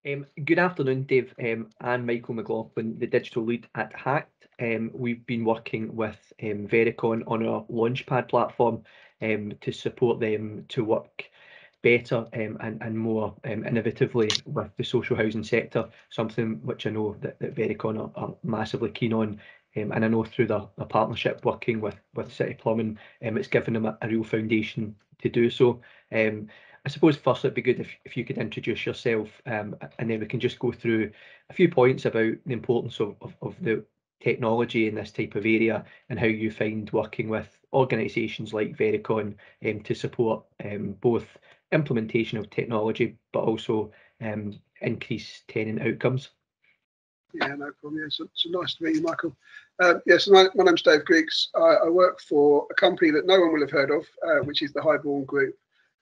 Good afternoon, Dave. I'm Michael McLaughlin, the digital lead at HACT. We've been working with Vericon on our Launchpad platform to support them to work better and more innovatively with the social housing sector, something which I know that Vericon are massively keen on. And I know through the partnership working with City Plumbing, it's given them a real foundation to do so. I suppose first it'd be good if you could introduce yourself, and then we can just go through a few points about the importance of the technology in this type of area and how you find working with organisations like Vericon to support both implementation of technology but also increase tenant outcomes. Yeah, no problem. Yeah, so nice to meet you, Michael. So my name's Dave Griggs. I work for a company that no one will have heard of, which is the Highbourne Group,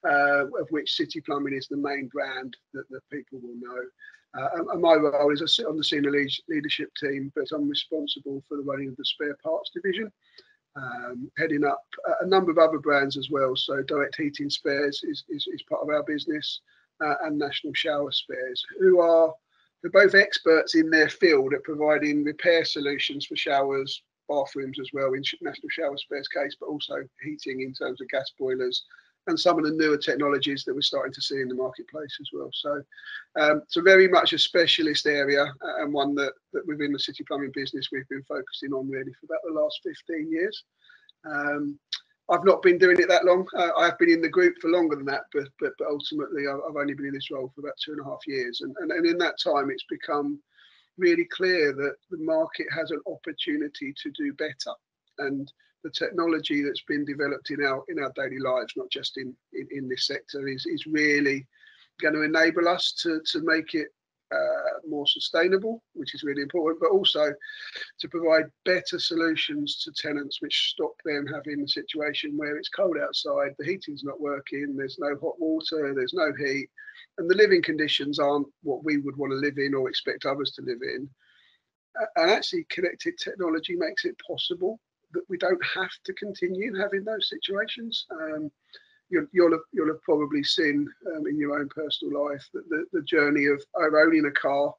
of which City Plumbing is the main brand that people will know. And my role is I sit on the senior leadership team, but I'm responsible for the running of the spare parts division, heading up a number of other brands as well. So Direct Heating Spares is part of our business, and National Shower Spares, who are both experts in their field at providing repair solutions for showers, bathrooms as well in National Shower Spares case, but also heating in terms of gas boilers and some of the newer technologies that we're starting to see in the marketplace as well. So very much a specialist area, and one that within the City Plumbing business we've been focusing on really for about the last 15 years. I've not been doing it that long. I have been in the group for longer than that, but ultimately I've only been in this role for about 2.5 years. And in that time, it's become really clear that the market has an opportunity to do better. And the technology that's been developed in our daily lives, not just in this sector, is really going to enable us to make it more sustainable, which is really important, but also to provide better solutions to tenants, which stop them having a situation where it's cold outside, the heating's not working, there's no hot water, there's no heat, and the living conditions aren't what we would want to live in or expect others to live in. And actually, connected technology makes it possible that we don't have to continue having those situations. You'll have probably seen in your own personal life that the journey of owning a car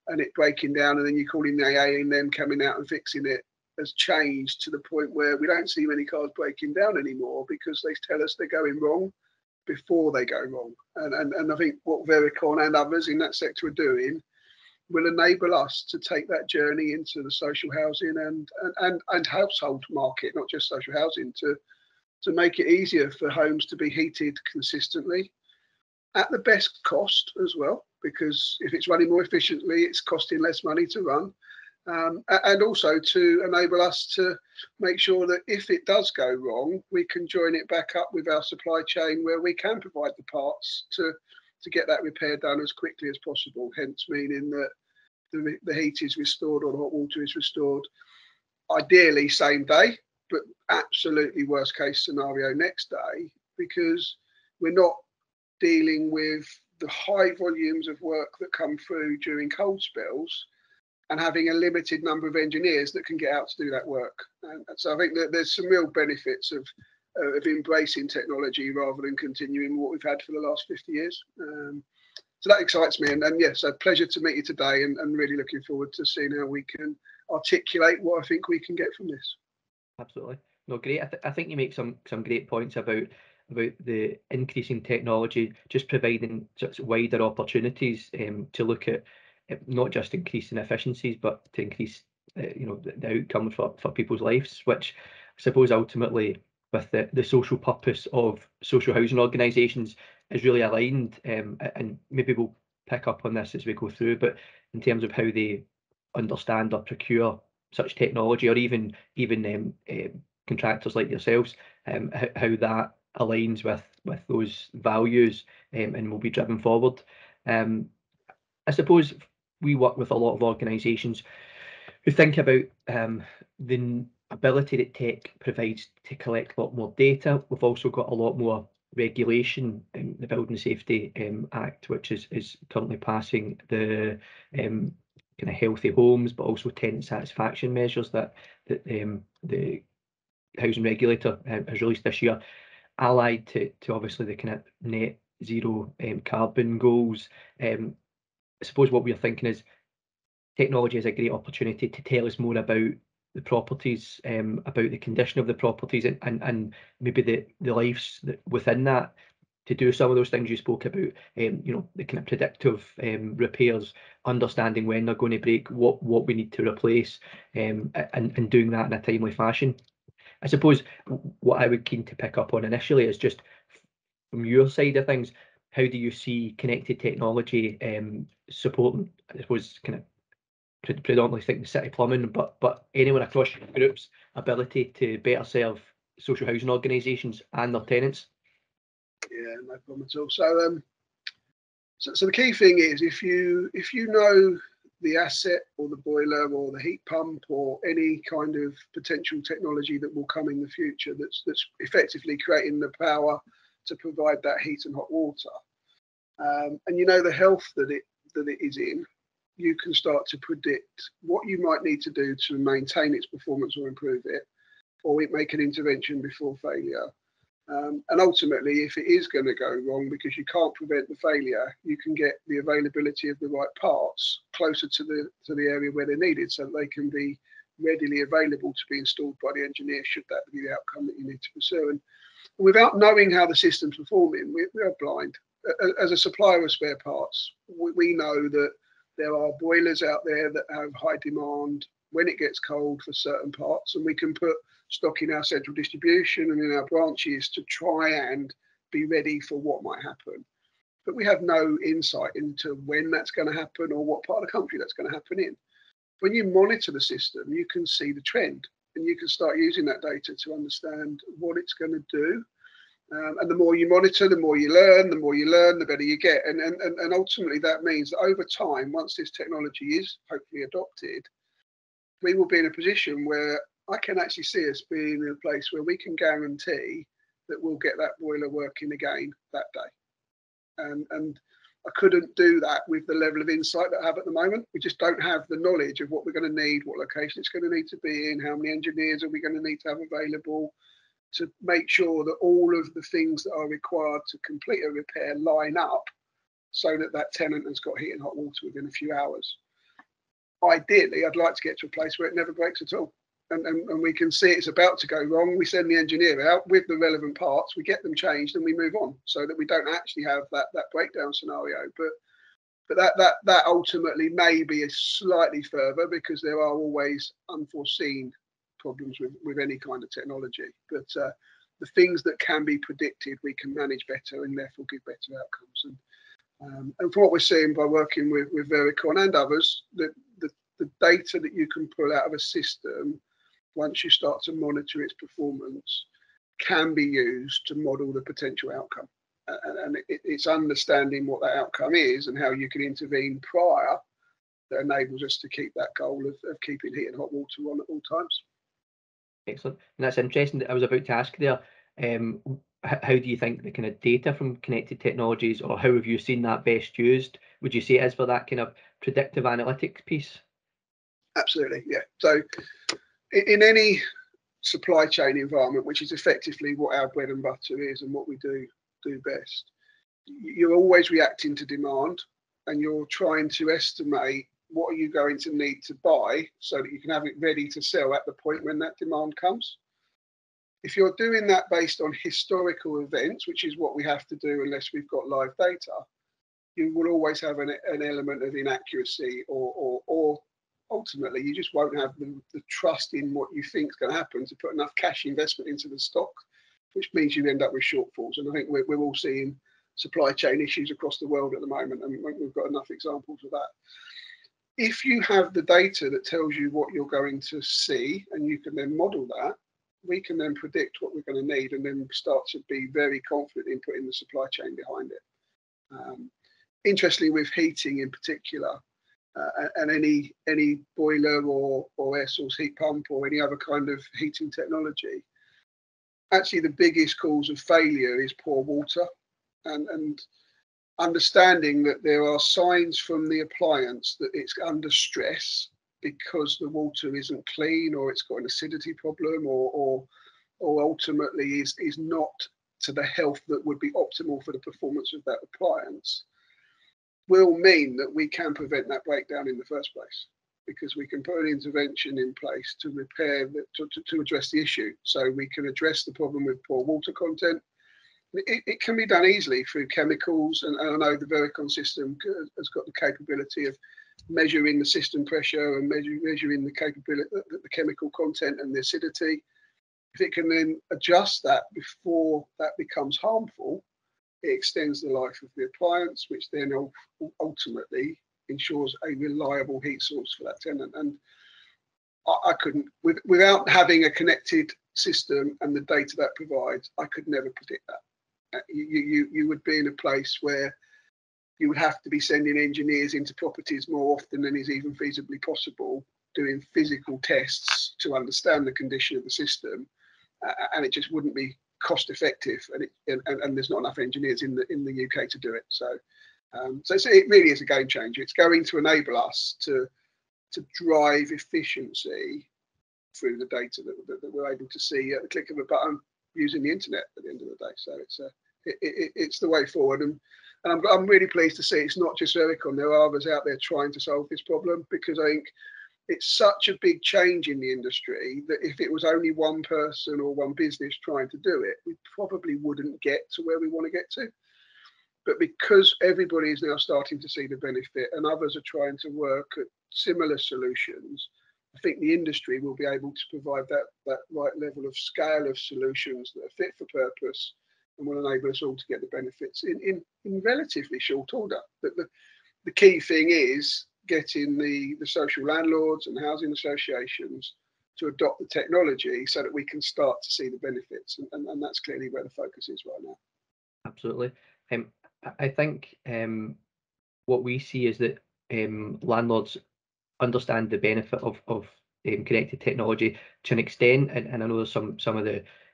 and it breaking down, and then you calling the AA and them coming out and fixing it, has changed to the point where we don't see many cars breaking down anymore because they tell us they're going wrong before they go wrong. And I think what Vericon and others in that sector are doing will enable us to take that journey into the social housing and household market, not just social housing, to make it easier for homes to be heated consistently at the best cost as well, because if it's running more efficiently, it's costing less money to run. And also to enable us to make sure that if it does go wrong, we can join it back up with our supply chain where we can provide the parts to get that repair done as quickly as possible, hence meaning that the heat is restored or the hot water is restored, ideally same day, but absolutely worst case scenario next day, because we're not dealing with the high volumes of work that come through during cold spells and having a limited number of engineers that can get out to do that work. And so I think that there's some real benefits of embracing technology rather than continuing what we've had for the last 50 years. So that excites me. And yes, a pleasure to meet you today, and really looking forward to seeing how we can articulate what I think we can get from this. Absolutely. No, great. I think you make some great points about the increasing technology, just providing such wider opportunities to look at not just increasing efficiencies, but to increase the outcome for people's lives, which I suppose ultimately with the social purpose of social housing organisations is really aligned, and maybe we'll pick up on this as we go through, but in terms of how they understand or procure such technology, or even contractors like yourselves, how that aligns with those values, and will be driven forward. I suppose we work with a lot of organisations who think about the ability that tech provides to collect a lot more data. We've also got a lot more regulation in the Building Safety Act, which is currently passing the kind of healthy homes, but also tenant satisfaction measures that the housing regulator has released this year, allied to obviously the kind of net zero carbon goals. I suppose what we're thinking is technology is a great opportunity to tell us more about the properties, about the condition of the properties, and maybe the lives within that, to do some of those things you spoke about, you know, the kind of predictive repairs, understanding when they're going to break, what we need to replace, and doing that in a timely fashion. I suppose what I would keen to pick up on initially is just from your side of things, how do you see connected technology supporting, I suppose, kind of predominantly thinking city plumbing, but anyone across your group's ability to better serve social housing organisations and their tenants? Yeah, no problem at all. So the key thing is, if you know the asset or the boiler or the heat pump or any kind of potential technology that will come in the future that's effectively creating the power to provide that heat and hot water, and you know the health that it is in, you can start to predict what you might need to do to maintain its performance or improve it, or make an intervention before failure. And ultimately, if it is going to go wrong because you can't prevent the failure, you can get the availability of the right parts closer to the area where they're needed, so that they can be readily available to be installed by the engineer, should that be the outcome that you need to pursue. And without knowing how the system's performing, we are blind. As a supplier of spare parts, we know that there are boilers out there that have high demand when it gets cold for certain parts, and we can put stock in our central distribution and in our branches to try and be ready for what might happen. But we have no insight into when that's going to happen or what part of the country that's going to happen in. When you monitor the system, you can see the trend, and you can start using that data to understand what it's going to do. And the more you monitor, the more you learn, the better you get. And ultimately that means that over time, once this technology is hopefully adopted, we will be in a position where I can actually see us being in a place where we can guarantee that we'll get that boiler working again that day. And I couldn't do that with the level of insight that I have at the moment. We just don't have the knowledge of what we're going to need, what location it's going to need to be in, how many engineers are we going to need to have available to make sure that all of the things that are required to complete a repair line up so that that tenant has got heat and hot water within a few hours. Ideally, I'd like to get to a place where it never breaks at all. And we can see it's about to go wrong. We send the engineer out with the relevant parts, we get them changed, and we move on, so that we don't actually have that breakdown scenario. But that ultimately may be slightly further, because there are always unforeseen problems with any kind of technology. But the things that can be predicted, we can manage better and therefore give better outcomes. And from what we're seeing by working with Vericon and others, the data that you can pull out of a system, once you start to monitor its performance, can be used to model the potential outcome. And it's understanding what that outcome is and how you can intervene prior that enables us to keep that goal of keeping heat and hot water on at all times. Excellent. And that's interesting. I was about to ask there, how do you think the kind of data from connected technologies, or how have you seen that best used? Would you say it is for that kind of predictive analytics piece? Absolutely, yeah. So in any supply chain environment, which is effectively what our bread and butter is and what we do best, you're always reacting to demand, and you're trying to estimate what are you going to need to buy so that you can have it ready to sell at the point when that demand comes. If you're doing that based on historical events, which is what we have to do unless we've got live data, you will always have an element of inaccuracy, or ultimately you just won't have the trust in what you think is going to happen to put enough cash investment into the stock, which means you end up with shortfalls. And I think we're all seeing supply chain issues across the world at the moment, and we've got enough examples of that. If you have the data that tells you what you're going to see, and you can then model that, we can then predict what we're going to need, and then start to be very confident in putting the supply chain behind it. Interestingly, with heating in particular, and any boiler or air source heat pump or any other kind of heating technology, actually the biggest cause of failure is poor water, and understanding that there are signs from the appliance that it's under stress because the water isn't clean, or it's got an acidity problem, or ultimately is not to the health that would be optimal for the performance of that appliance. will mean that we can prevent that breakdown in the first place, because we can put an intervention in place to repair, to address the issue. So we can address the problem with poor water content. It can be done easily through chemicals, and I know the Vericon system has got the capability of measuring the system pressure and measuring the capability, the chemical content and the acidity. If it can then adjust that before that becomes harmful, it extends the life of the appliance, which then ultimately ensures a reliable heat source for that tenant. And I couldn't, without having a connected system and the data that provides, I could never predict that. You would be in a place where you would have to be sending engineers into properties more often than is even feasibly possible, doing physical tests to understand the condition of the system, and it just wouldn't be cost effective, and there's not enough engineers in the UK to do it. So it really is a game changer. It's going to enable us to drive efficiency through the data that we're able to see at the click of a button using the internet at the end of the day. So it's the way forward, and I'm really pleased to see it's not just Vericon. There are others out there trying to solve this problem, because I think it's such a big change in the industry that if it was only one person or one business trying to do it, we probably wouldn't get to where we want to get to. But because everybody is now starting to see the benefit and others are trying to work at similar solutions, I think the industry will be able to provide that right level of scale of solutions that are fit for purpose and will enable us all to get the benefits in relatively short order. But the key thing is getting the social landlords and housing associations to adopt the technology so that we can start to see the benefits, and that's clearly where the focus is right now. Absolutely. I think what we see is that landlords understand the benefit of connected technology to an extent, and I know there's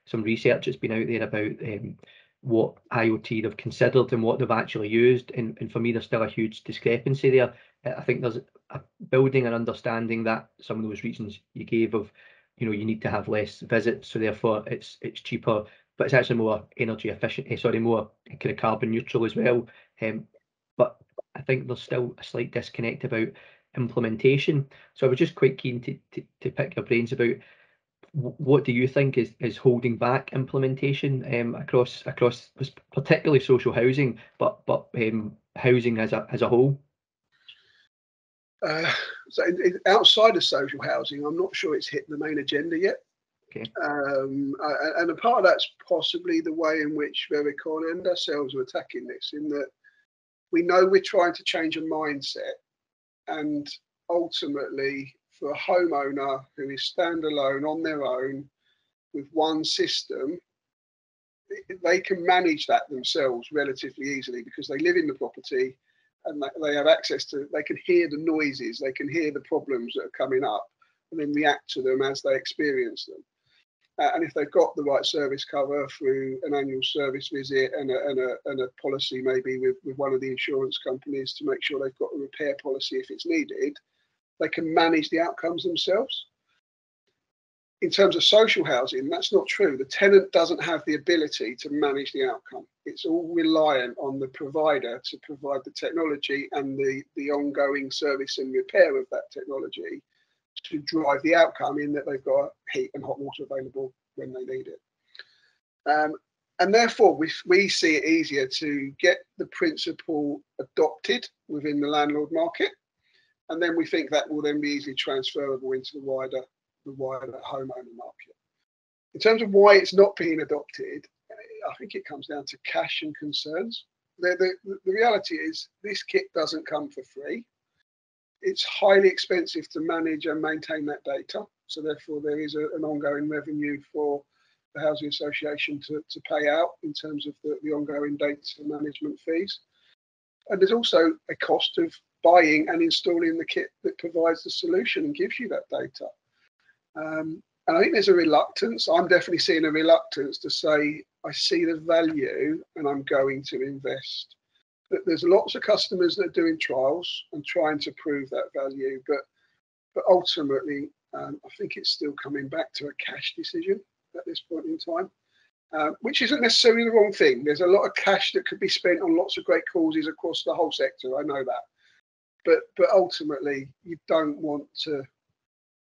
some research that's been out there about what IoT they've considered and what they've actually used, and for me there's still a huge discrepancy there. I think there's a building and understanding that some of those reasons you gave of, you need to have less visits, so therefore it's cheaper, but it's actually more energy efficient, more kind of carbon neutral as well. But I think there's still a slight disconnect about implementation. So I was just quite keen to pick your brains about what do you think is holding back implementation across particularly social housing, but housing as a whole. So outside of social housing, I'm not sure it's hit the main agenda yet. Okay. And a part of that's possibly the way in which Vericon and ourselves are attacking this, in that we know we're trying to change a mindset, and ultimately for a homeowner who is standalone on their own with one system, they can manage that themselves relatively easily because they live in the property and they have access to, they can hear the noises, they can hear the problems that are coming up and then react to them as they experience them. And if they've got the right service cover through an annual service visit and a policy maybe with one of the insurance companies to make sure they've got a repair policy if it's needed, they can manage the outcomes themselves. In terms of social housing, that's not true. The tenant doesn't have the ability to manage the outcome. It's all reliant on the provider to provide the technology and the ongoing service and repair of that technology to drive the outcome, in that they've got heat and hot water available when they need it. And therefore, we see it easier to get the principle adopted within the landlord market. And then we think that will then be easily transferable into the wider homeowner market. In terms of why it's not being adopted, I think it comes down to cash and concerns. The reality is this kit doesn't come for free. It's highly expensive to manage and maintain that data. So therefore there is an ongoing revenue for the Housing Association to pay out in terms of the ongoing data management fees. And there's also a cost of buying and installing the kit that provides the solution and gives you that data. And I think there's a reluctance. I'm definitely seeing a reluctance to say, I see the value and I'm going to invest. But there's lots of customers that are doing trials and trying to prove that value. But ultimately, I think it's still coming back to a cash decision at this point in time. which isn't necessarily the wrong thing. There's a lot of cash that could be spent on lots of great causes across the whole sector. I know that, but ultimately you don't want to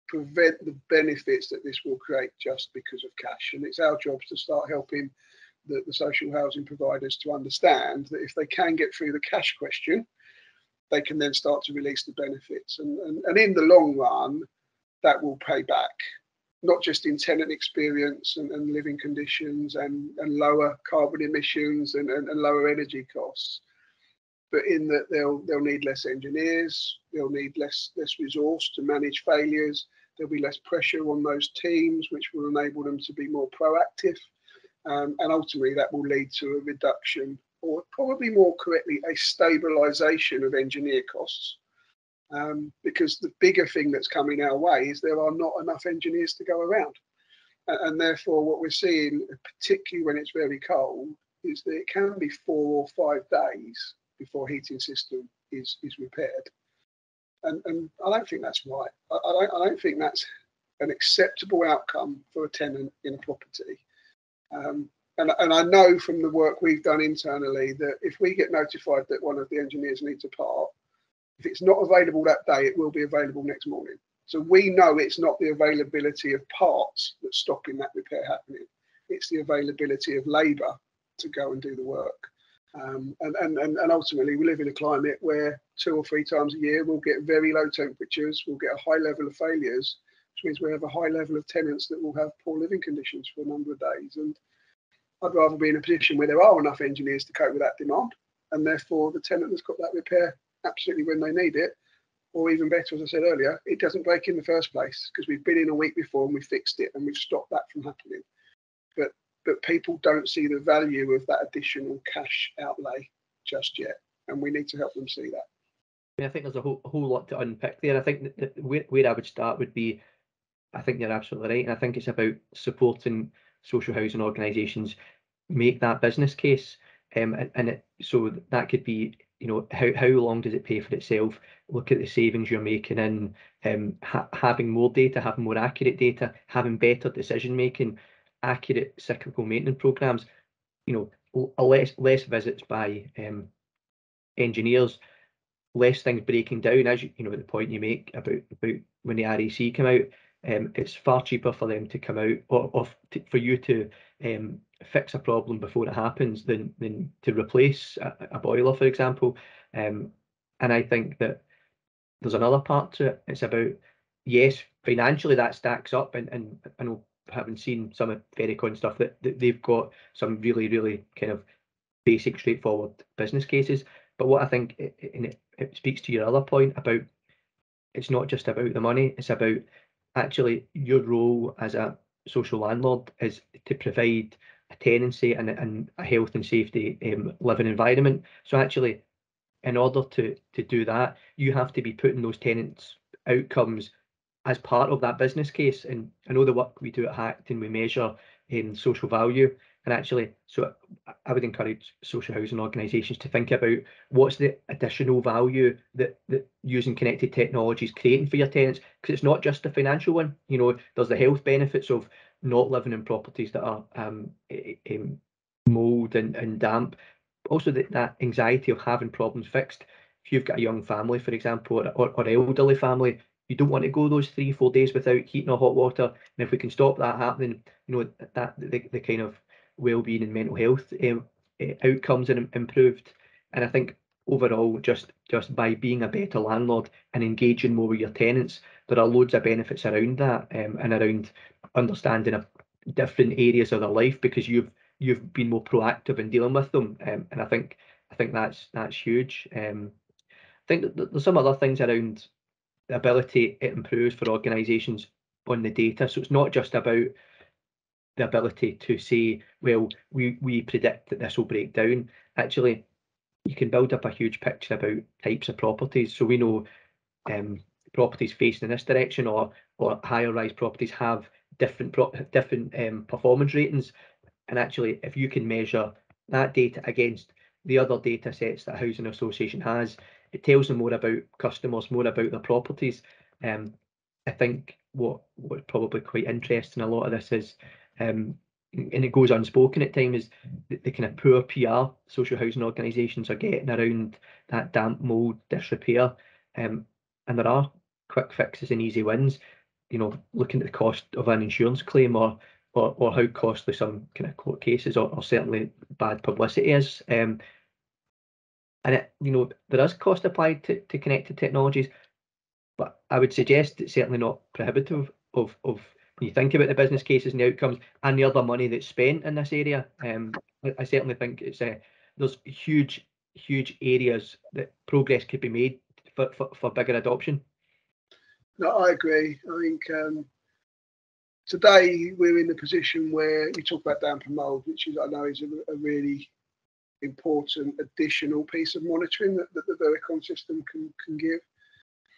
prevent the benefits that this will create just because of cash. And it's our job to start helping the social housing providers to understand that if they can get through the cash question, they can then start to release the benefits. And in the long run, that will pay back, not just in tenant experience and living conditions and lower carbon emissions and lower energy costs, but in that they'll need less engineers, they'll need less resource to manage failures, there'll be less pressure on those teams, which will enable them to be more proactive. And ultimately that will lead to a reduction, or probably more correctly, a stabilisation of engineer costs. Because the bigger thing that's coming our way is there are not enough engineers to go around. And therefore what we're seeing, particularly when it's very cold, is that it can be 4 or 5 days before a heating system is repaired. And I don't think that's right. I don't think that's an acceptable outcome for a tenant in a property. And I know from the work we've done internally that if we get notified that one of the engineers needs a part, if it's not available that day, it will be available next morning. So we know it's not the availability of parts that's stopping that repair happening. It's the availability of labour to go and do the work. And ultimately, we live in a climate where 2 or 3 times a year we'll get very low temperatures, we'll get a high level of failures, which means we have a high level of tenants that will have poor living conditions for a number of days. And I'd rather be in a position where there are enough engineers to cope with that demand, and therefore the tenant has got that repair absolutely when they need it, or even better, as I said earlier, it doesn't break in the first place because we've been in a week before and we fixed it and we've stopped that from happening. But people don't see the value of that additional cash outlay just yet, and we need to help them see that. I mean, I think there's a whole lot to unpick there. I think that where I would start would be, I think you're absolutely right, and I think it's about supporting social housing organisations make that business case, so that could be, you know, how long does it pay for itself? Look at the savings you're making in having more data, having more accurate data, having better decision making, accurate cyclical maintenance programs. You know, less visits by engineers, less things breaking down, as you know, the point you make about when the RAC come out. It's far cheaper for them to come out or for you to fix a problem before it happens than to replace a boiler, for example. And I think that there's another part to it. It's about, yes, financially that stacks up, and I know, having seen some of Vericon stuff, that they've got some really kind of basic, straightforward business cases. But what I think, and it speaks to your other point about, it's not just about the money, it's about actually your role as a social landlord is to provide a tenancy and a health and safety living environment. So actually, in order to do that, you have to be putting those tenants' outcomes as part of that business case. And I know the work we do at HACT, and we measure social value. And actually, so I would encourage social housing organisations to think about what's the additional value that using connected technology is creating for your tenants, because it's not just the financial one. You know, there's the health benefits of not living in properties that are mold and damp. Also, that anxiety of having problems fixed. If you've got a young family, for example, or elderly family, you don't want to go those 3-4 days without heating or hot water. And if we can stop that happening, you know, that the kind of well-being and mental health outcomes and improved. And I think overall, just by being a better landlord and engaging more with your tenants, there are loads of benefits around that, and around understanding of different areas of their life, because you've been more proactive in dealing with them. And I think that's huge. I think that there's some other things around the ability it improves for organisations on the data. So it's not just about the ability to say, well, we predict that this will break down. Actually, you can build up a huge picture about types of properties. So we know properties facing in this direction or higher rise properties have different performance ratings. And actually, if you can measure that data against the other data sets that a housing association has, it tells them more about customers, more about their properties. I think what's probably quite interesting, a lot of this is and it goes unspoken at times, is the kind of poor PR social housing organisations are getting around that damp mould disrepair, and there are quick fixes and easy wins. Looking at the cost of an insurance claim, or how costly some kind of court cases or certainly bad publicity is. And there is cost applied to connected technologies, but I would suggest it's certainly not prohibitive of when you think about the business cases and the outcomes and the other money that's spent in this area. I certainly think there's huge areas that progress could be made for bigger adoption. No, I agree. I think today we're in the position where you talk about damp and mould, which I know is a really important additional piece of monitoring that the Vericon system can give.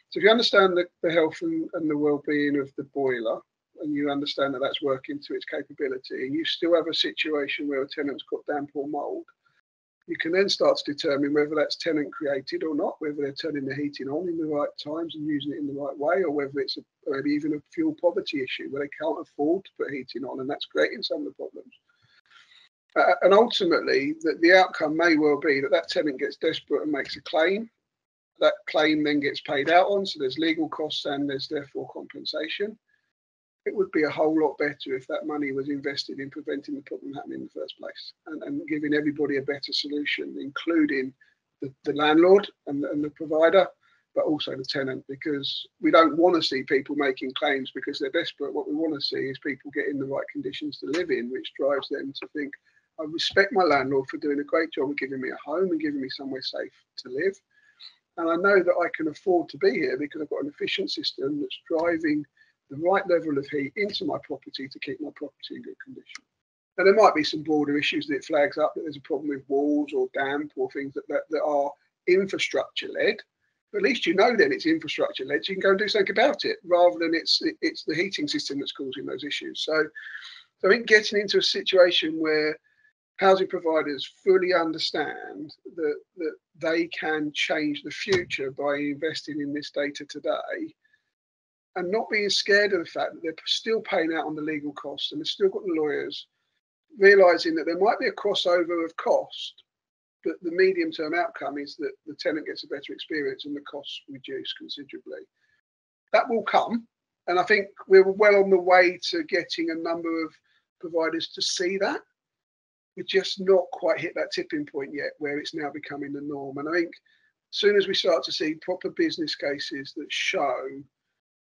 So if you understand the health and the well-being of the boiler, and you understand that that's working to its capability, and you still have a situation where a tenant's got damp or mould, you can then start to determine whether that's tenant created or not, whether they're turning the heating on in the right times and using it in the right way, or whether it's maybe even a fuel poverty issue where they can't afford to put heating on, and that's creating some of the problems. And ultimately, the outcome may well be that tenant gets desperate and makes a claim. That claim then gets paid out on, so there's legal costs and there's therefore compensation. It would be a whole lot better if that money was invested in preventing the problem happening in the first place, and giving everybody a better solution, including the landlord and the provider, but also the tenant, because we don't want to see people making claims because they're desperate. What we want to see is people getting the right conditions to live in, which drives them to think, I respect my landlord for doing a great job of giving me a home and giving me somewhere safe to live. And I know that I can afford to be here because I've got an efficient system that's driving the right level of heat into my property to keep my property in good condition. And there might be some broader issues that it flags up, that there's a problem with walls or damp or things that are infrastructure led. But at least then it's infrastructure led, so you can go and do something about it, rather than it's the heating system that's causing those issues. So I think getting into a situation where housing providers fully understand that they can change the future by investing in this data today, and not being scared of the fact that they're still paying out on the legal costs and they've still got the lawyers, realising that there might be a crossover of cost, but the medium-term outcome is that the tenant gets a better experience and the costs reduce considerably. That will come, and I think we're well on the way to getting a number of providers to see that. We're just not quite hit that tipping point yet where it's now becoming the norm. And I think as soon as we start to see proper business cases that show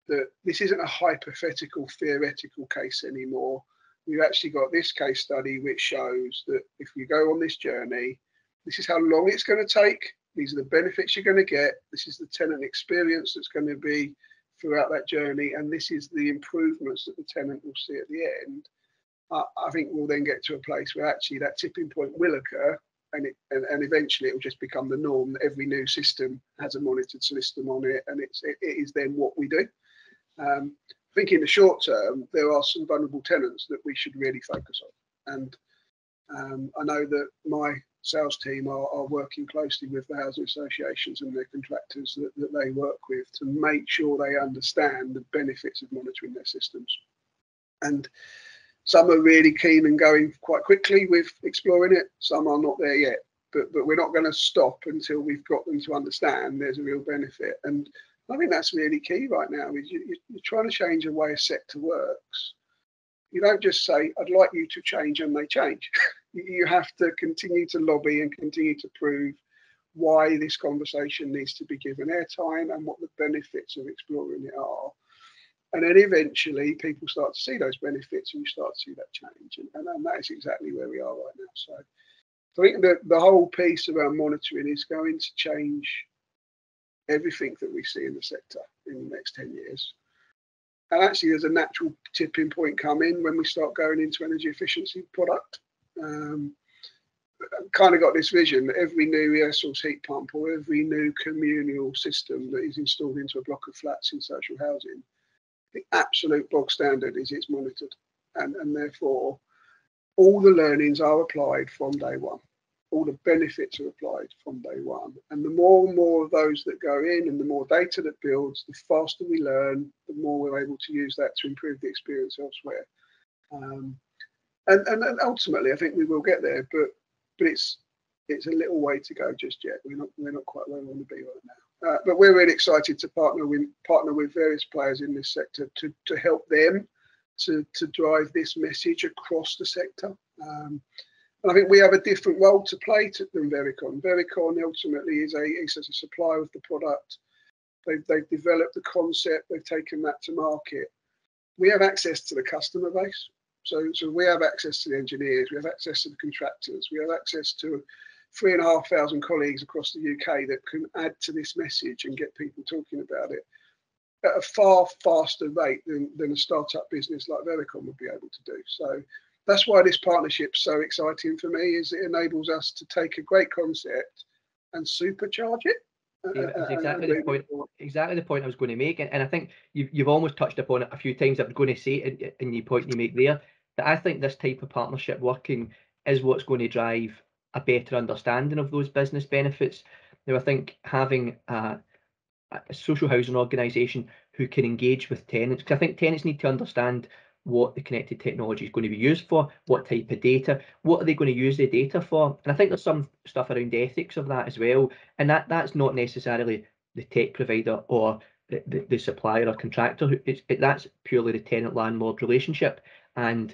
that this isn't a hypothetical, theoretical case anymore, we've actually got this case study which shows that if you go on this journey, this is how long it's going to take, these are the benefits you're going to get, this is the tenant experience that's going to be throughout that journey, and this is the improvements that the tenant will see at the end. I think we'll then get to a place where actually that tipping point will occur, and eventually it will just become the norm that every new system has a monitored system on it, and it is then what we do. I think in the short term there are some vulnerable tenants that we should really focus on, and I know that my sales team are working closely with the housing associations and their contractors that they work with to make sure they understand the benefits of monitoring their systems. And some are really keen and going quite quickly with exploring it. Some are not there yet, but we're not going to stop until we've got them to understand there's a real benefit. And I think that's really key right now. Is you're trying to change the way a sector works. You don't just say, I'd like you to change, and they change. You have to continue to lobby and continue to prove why this conversation needs to be given airtime and what the benefits of exploring it are. And then eventually people start to see those benefits and you start to see that change. And that is exactly where we are right now. So I think that the whole piece around monitoring is going to change everything that we see in the sector in the next 10 years. And actually there's a natural tipping point coming when we start going into energy efficiency product. Kind of got this vision that every new air source heat pump or every new communal system that is installed into a block of flats in social housing, the absolute bog standard is it's monitored, and therefore all the learnings are applied from day one. All the benefits are applied from day one. And the more and more of those that go in and the more data that builds, the faster we learn, the more we're able to use that to improve the experience elsewhere. And ultimately, I think we will get there, but it's a little way to go just yet. We're not quite where we want to be right now. But we're really excited to partner with various players in this sector to help them to drive this message across the sector. And I think we have a different role to play than Vericon. Vericon ultimately is a supplier of the product. They've developed the concept. They've taken that to market. We have access to the customer base. So we have access to the engineers. We have access to the contractors. We have access to 3,500 colleagues across the UK that can add to this message and get people talking about it at a far faster rate than a startup business like Vericon would be able to do. So that's why this partnership's so exciting for me, is it enables us to take a great concept and supercharge it. That's exactly the point. Exactly the point I was going to make, and I think you've almost touched upon it a few times. I'm going to say it in the point you make there, that I think this type of partnership working is what's going to drive a better understanding of those business benefits. Now, I think having a social housing organisation who can engage with tenants, because I think tenants need to understand what the connected technology is going to be used for, what type of data, what are they going to use the data for. And I think there's some stuff around ethics of that as well. And that's not necessarily the tech provider or the supplier or contractor. That's purely the tenant landlord relationship. And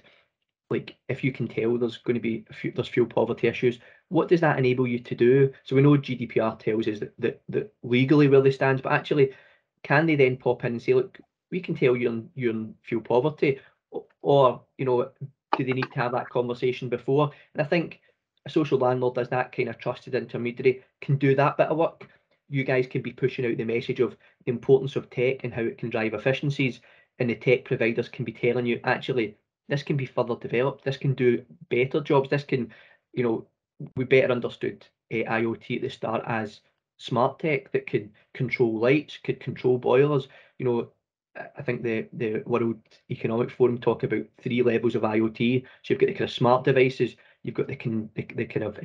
like, if you can tell there's going to be there's fuel poverty issues, what does that enable you to do? So we know GDPR tells us that legally where they stand, but actually, can they then pop in and say, look, we can tell you're in fuel poverty, or do they need to have that conversation before? And I think a social landlord, as that kind of trusted intermediary, can do that bit of work. You guys can be pushing out the message of the importance of tech and how it can drive efficiencies, and the tech providers can be telling you, actually, this can be further developed, this can do better jobs, this can, we better understood IoT at the start as smart tech that could control lights, could control boilers. I think the World Economic Forum talk about 3 levels of IoT. So you've got the kind of smart devices, you've got the kind of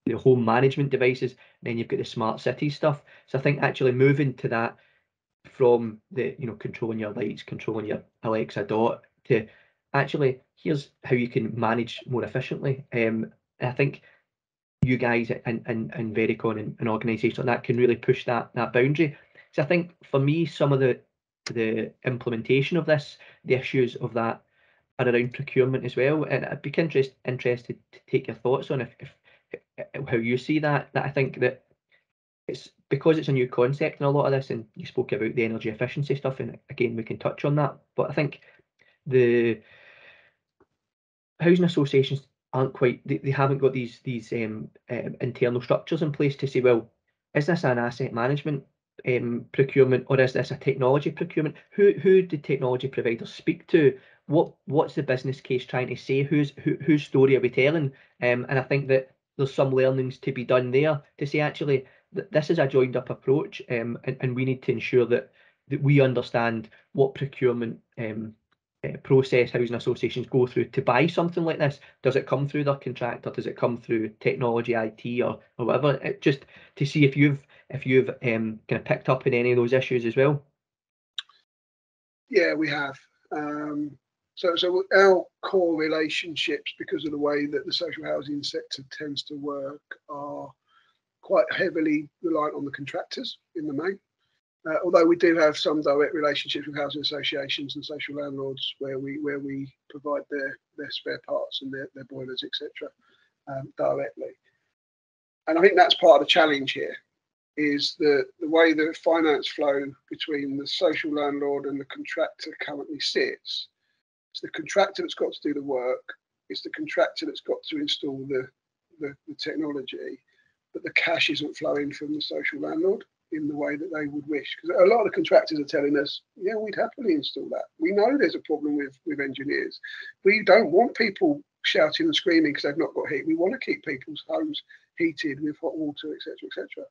the home management devices, and then you've got the smart city stuff. So I think actually moving to that from the controlling your lights, controlling your Alexa Dot, to actually here's how you can manage more efficiently. I think you guys and Vericon and organisations like that can really push that boundary. So I think for me, some of the implementation of this, the issues of that are around procurement as well. And I'd be interested to take your thoughts on if how you see that. That I think that it's because it's a new concept in a lot of this, and you spoke about the energy efficiency stuff, and again we can touch on that. But I think the housing associations aren't quite, they haven't got these internal structures in place to say, well, is this an asset management procurement, or is this a technology procurement? Who do technology providers speak to? What's the business case trying to say? Whose story are we telling? And I think that there's some learnings to be done there to say, actually, this is a joined up approach, and we need to ensure that we understand what procurement process housing associations go through to buy something like this. Does it come through their contractor? Does it come through technology, IT, or whatever? Just to see if you've kind of picked up in any of those issues as well. Yeah, we have. So our core relationships, because of the way that the social housing sector tends to work, are quite heavily reliant on the contractors in the main. Although we do have some direct relationships with housing associations and social landlords where we provide their spare parts and their boilers, etc., directly. And I think that's part of the challenge here, is the way the finance flow between the social landlord and the contractor currently sits. It's the contractor that's got to do the work. It's the contractor that's got to install the technology, but the cash isn't flowing from the social landlord in the way that they would wish. Because a lot of the contractors are telling us, yeah, we'd happily install that. We know there's a problem with engineers. We don't want people shouting and screaming because they've not got heat. We want to keep people's homes heated with hot water, etc., etc.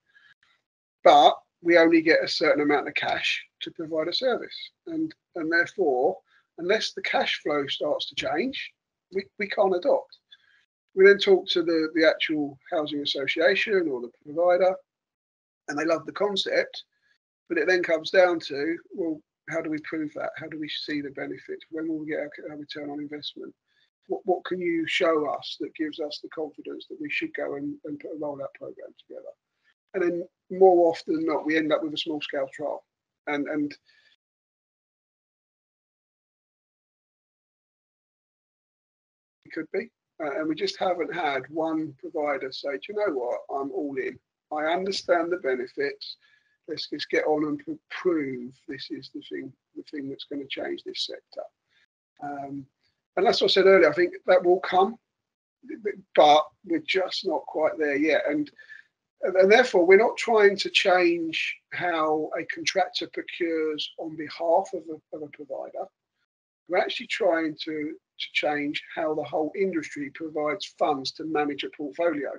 But we only get a certain amount of cash to provide a service. And therefore, unless the cash flow starts to change, we can't adopt. We then talk to the actual housing association or the provider, and they love the concept, but it then comes down to, well, how do we prove that? How do we see the benefits? When will we get our return on investment? what can you show us that gives us the confidence that we should go and put a rollout program together? And then more often than not, we end up with a small scale trial, and it could be, and we just haven't had one provider say, do you know what, I'm all in. I understand the benefits. Let's just get on and prove this is the thing that's going to change this sector. And that's what I said earlier. I think that will come, but we're just not quite there yet. And therefore, we're not trying to change how a contractor procures on behalf of a provider. We're actually trying to change how the whole industry provides funds to manage a portfolio.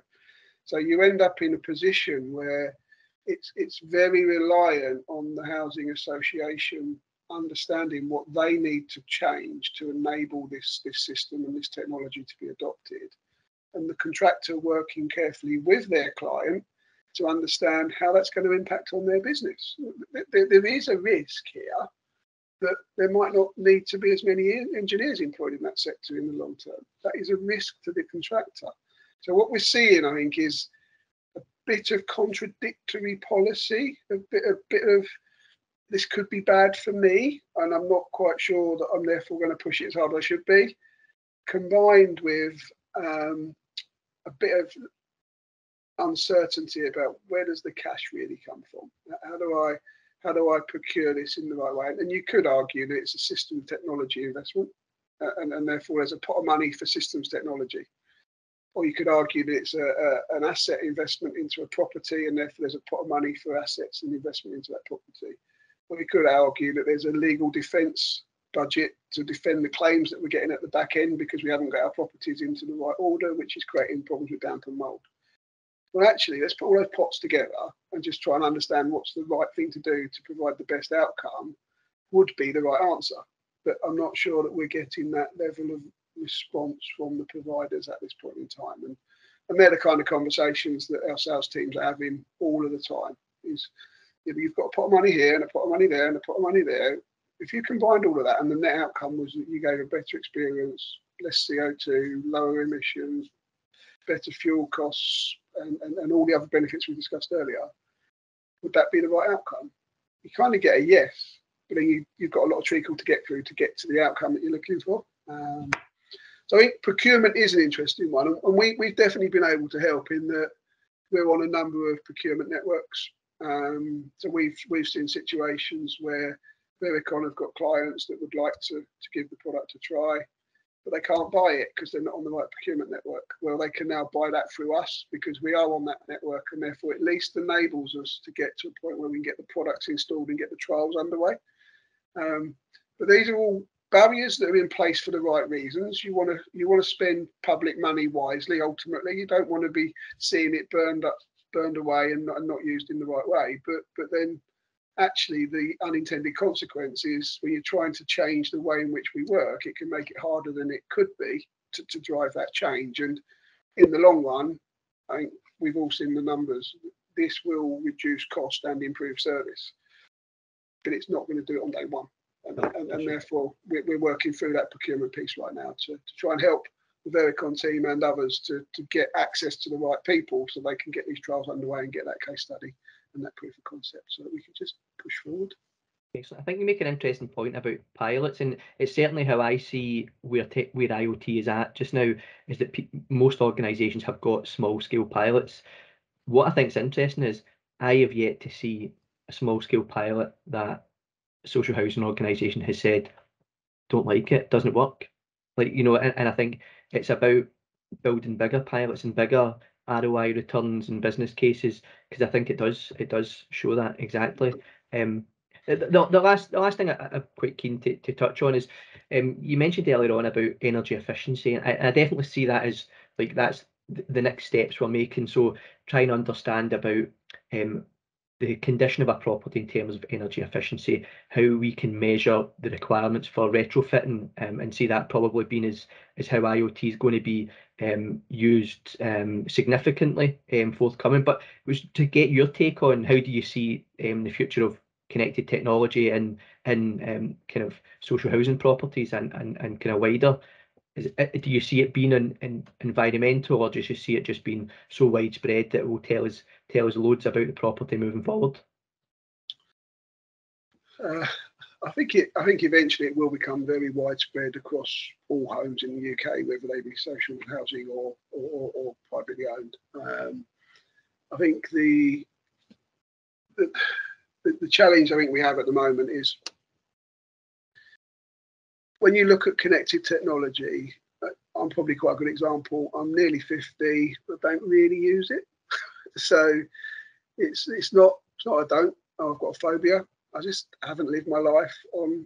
So you end up in a position where it's very reliant on the housing association understanding what they need to change to enable this system and this technology to be adopted, and the contractor working carefully with their client to understand how that's going to impact on their business. There is a risk here that there might not need to be as many engineers employed in that sector in the long term. That is a risk to the contractor. So what we're seeing, I think, is a bit of contradictory policy, a bit of this could be bad for me, and I'm not quite sure that I'm therefore going to push it as hard as I should be, combined with a bit of uncertainty about where does the cash really come from? How do I procure this in the right way? And you could argue that it's a system technology investment, and therefore there's a pot of money for systems technology. Or you could argue that it's an asset investment into a property, and therefore there's a pot of money for assets and investment into that property. Or you could argue that there's a legal defence budget to defend the claims that we're getting at the back end because we haven't got our properties into the right order, which is creating problems with damp and mould. Well, actually, let's put all those pots together and just try and understand what's the right thing to do to provide the best outcome would be the right answer. But I'm not sure that we're getting that level of response from the providers at this point in time. And they're the kind of conversations that our sales teams are having all of the time. You've got a pot of money here and a pot of money there and a pot of money there. If you combined all of that and the net outcome was that you gave a better experience, less CO2, lower emissions, better fuel costs, and all the other benefits we discussed earlier, would that be the right outcome? You kind of get a yes, but then you've got a lot of treacle to get through to get to the outcome that you're looking for. So I think procurement is an interesting one, and we've definitely been able to help in that we're on a number of procurement networks. So we've seen situations where Vericon have got clients that would like to give the product a try, but they can't buy it because they're not on the right procurement network. Well, they can now buy that through us because we are on that network, and therefore at least enables us to get to a point where we can get the products installed and get the trials underway. But these are all barriers that are in place for the right reasons. You want to spend public money wisely. Ultimately, you don't want to be seeing it burned away and not used in the right way. But then actually the unintended consequence is when you're trying to change the way in which we work, it can make it harder than it could be to drive that change. And in the long run, I think we've all seen the numbers. This will reduce cost and improve service, but it's not going to do it on day one. And therefore, we're working through that procurement piece right now to try and help the Vericon team and others to get access to the right people so they can get these trials underway and get that case study and that proof of concept so that we can just push forward. Excellent. I think you make an interesting point about pilots, and it's certainly how I see where IoT is at just now, is that most organisations have got small scale pilots. What I think is interesting is I have yet to see a small scale pilot that a social housing organisation has said, don't like it, doesn't work. Like, you know, and I think it's about building bigger pilots and bigger ROI returns and business cases, because I think it does show that exactly. The last thing I'm quite keen to touch on is you mentioned earlier on about energy efficiency, and I definitely see that as like that's the next steps we're making. So trying to understand about the condition of a property in terms of energy efficiency, how we can measure the requirements for retrofitting, and see that probably being as how IoT is going to be used significantly forthcoming. But it was to get your take on how do you see the future of connected technology and kind of social housing properties and kind of wider do you see it being in environmental, or do you see it just being so widespread that it will tell us loads about the property moving forward? I think eventually it will become very widespread across all homes in the UK, whether they be social housing or privately owned. I think the challenge I think we have at the moment is when you look at connected technology. I'm probably quite a good example. I'm nearly 50, but don't really use it. So it's not I don't. I've got a phobia. I just haven't lived my life on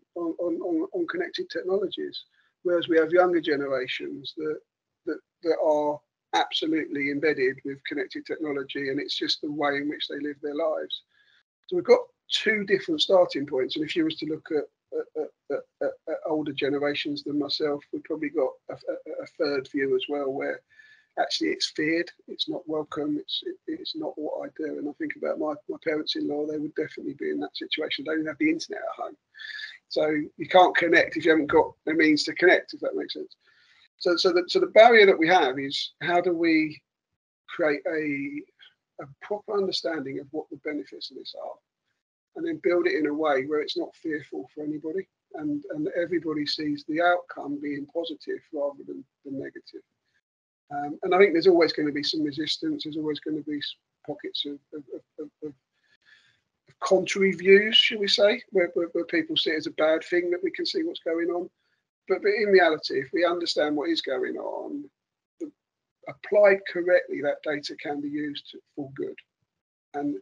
connected technologies. Whereas we have younger generations that are absolutely embedded with connected technology, and it's just the way in which they live their lives. So we've got two different starting points. And if you was to look at older generations than myself, we've probably got a third view as well, where actually it's feared, it's not welcome, it's not what I do. And I think about my parents-in-law, they would definitely be in that situation. They don't even have the internet at home, so you can't connect if you haven't got the means to connect, if that makes sense. So the barrier that we have is, how do we create a proper understanding of what the benefits of this are, and then build it in a way where it's not fearful for anybody, and everybody sees the outcome being positive rather than negative. And I think there's always going to be some resistance. There's always going to be pockets of contrary views, shall we say, where people see it as a bad thing that we can see what's going on. But in reality, if we understand what is going on, applied correctly, that data can be used for good. And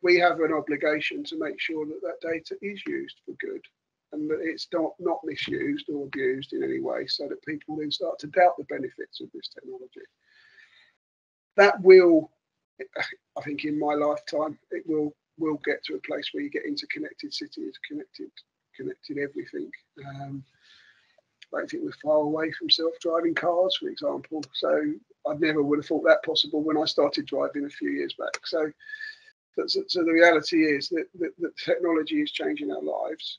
we have an obligation to make sure that data is used for good, and that it's not misused or abused in any way, so that people then start to doubt the benefits of this technology. That will, I think in my lifetime, it will get to a place where you get into connected cities, connected everything. I don't think we're far away from self-driving cars, for example. So I never would have thought that possible when I started driving a few years back. So the reality is that technology is changing our lives.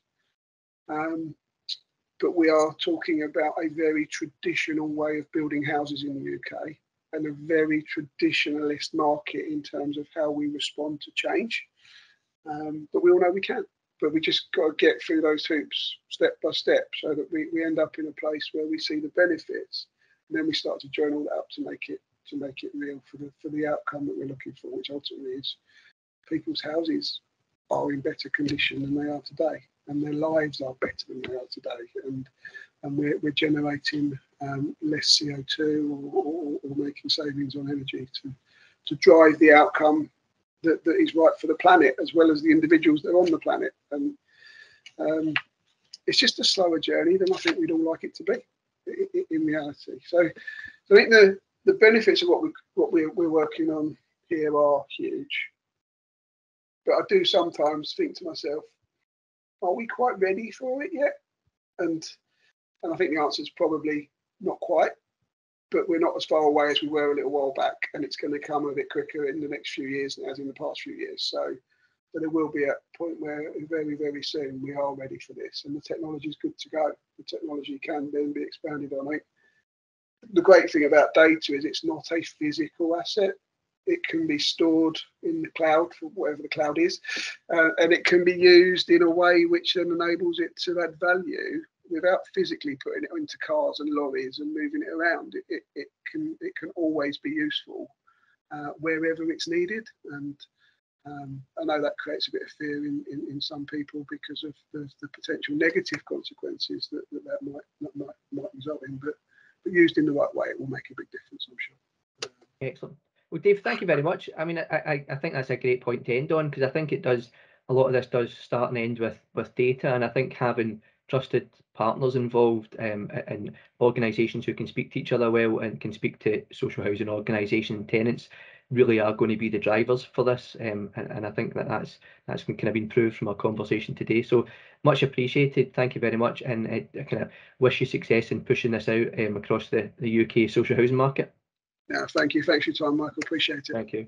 But we are talking about a very traditional way of building houses in the UK, and a very traditionalist market in terms of how we respond to change. But we all know we can. But we just got to get through those hoops step by step, so that we end up in a place where we see the benefits, and then we start to journal that up to make it real for the outcome that we're looking for, which ultimately is people's houses are in better condition than they are today, and their lives are better than they are today, and we're generating less CO2 or making savings on energy to drive the outcome that is right for the planet, as well as the individuals that are on the planet. And it's just a slower journey than I think we'd all like it to be in reality. So I think the benefits of what we're working on here are huge. But I do sometimes think to myself, are we quite ready for it yet? And I think the answer is probably not quite, but we're not as far away as we were a little while back, and it's going to come a bit quicker in the next few years than it has in the past few years. So there will be a point where very, very soon we are ready for this, and the technology is good to go. The technology can then be expanded on it. The great thing about data is it's not a physical asset. It can be stored in the cloud, for whatever the cloud is, and it can be used in a way which then enables it to add value without physically putting it into cars and lorries and moving it around. It can always be useful wherever it's needed. And I know that creates a bit of fear in some people because of the potential negative consequences that might result in. But used in the right way, it will make a big difference, I'm sure. Excellent. Well, Dave, thank you very much. I mean, I think that's a great point to end on, because I think a lot of this does start and end with data, and I think having trusted partners involved and organisations who can speak to each other well and can speak to social housing organisation tenants really are going to be the drivers for this, and I think that's kind of been proved from our conversation today. So much appreciated. Thank you very much, and I kind of wish you success in pushing this out across the UK social housing market. Yeah, thank you. Thanks for your time, Michael. Appreciate it. Thank you.